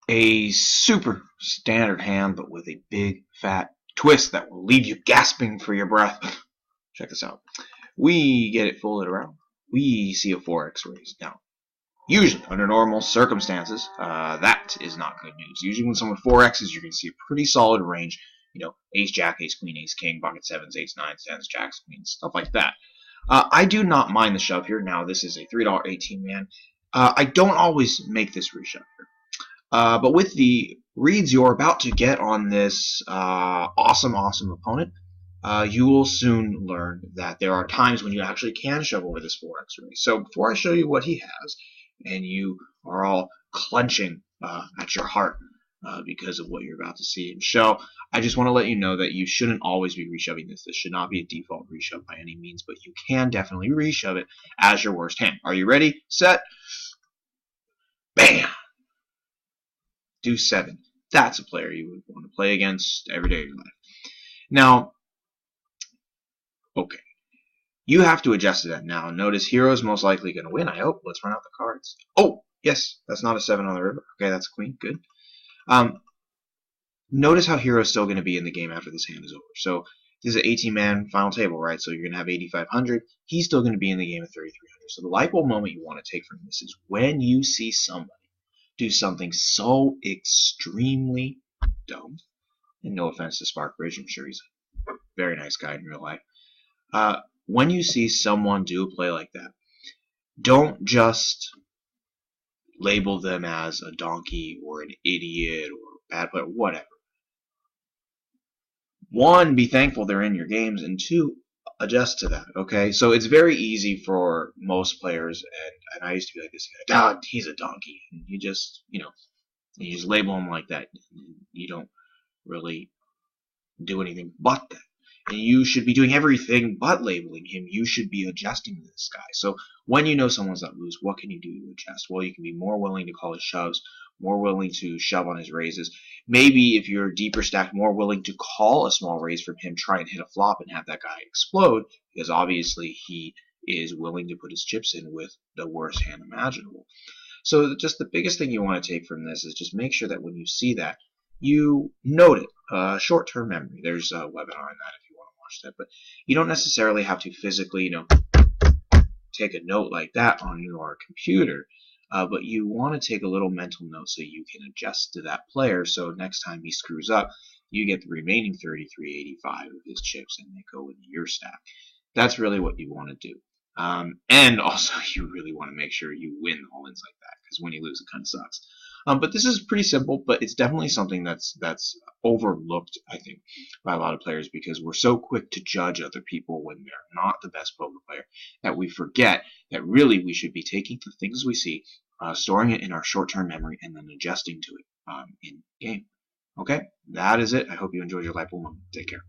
A super standard hand, but with a big fat twist that will leave you gasping for your breath. Check this out. We get it folded around. We see a 4x raise. Now, usually, under normal circumstances, that is not good news. Usually when someone 4x's, you're going to see a pretty solid range. You know, ace, jack, ace, queen, ace, king, pocket sevens, eights, nines, tens, jacks, queens, stuff like that. I do not mind the shove here. Now, this is a $3.18 man. I don't always make this reshove here. But with the reads you're about to get on this awesome opponent, you will soon learn that there are times when you actually can shove over this 4x raise. So before I show you what he has, and you are all clenching at your heart because of what you're about to see him show, I just want to let you know that you shouldn't always be reshoving this. This should not be a default reshove by any means, but you can definitely reshove it as your worst hand. Are you ready? Set. Bam! Deuce 7. That's a player you would want to play against every day of your life. Now, okay. You have to adjust to that now. Notice hero is most likely going to win, I hope. Let's run out the cards. Oh, yes, that's not a 7 on the river. Okay, that's a queen. Good. Notice how hero is still going to be in the game after this hand is over. So this is an 18-man final table, right? So you're going to have 8,500. He's still going to be in the game at 3,300. So the light bulb moment you want to take from this is when you see somebody do something so extremely dumb, and no offense to Sparkbridge, I'm sure he's a very nice guy in real life. When you see someone do a play like that, don't just label them as a donkey or an idiot or a bad player, whatever. One, be thankful they're in your games, and two, adjust to that, okay? So it's very easy for most players, and I used to be like this guy, he's a donkey. And you just label him like that. You don't really do anything but that. And you should be doing everything but labeling him. You should be adjusting to this guy. So when you know someone's let loose, what can you do to adjust? Well, you can be more willing to call his shoves, more willing to shove on his raises. Maybe if you're deeper stacked, more willing to call a small raise from him, try and hit a flop and have that guy explode, because obviously he is willing to put his chips in with the worst hand imaginable. So just the biggest thing you want to take from this is just make sure that when you see that, you note it. Short-term memory. There's a webinar on that if you want to watch that, but you don't necessarily have to physically, take a note like that on your computer. But you want to take a little mental note so you can adjust to that player. So next time he screws up, you get the remaining 3385 of his chips and they go into your stack. That's really what you want to do. And also, you really want to make sure you win the all-ins like that, because when you lose, it kind of sucks. But this is pretty simple, but it's definitely something that's overlooked, I think, by a lot of players, because we're so quick to judge other people when they're not the best poker player that we forget that really we should be taking the things we see, storing it in our short-term memory, and then adjusting to it in game. Okay, that is it. I hope you enjoyed your light bulb moment. Take care.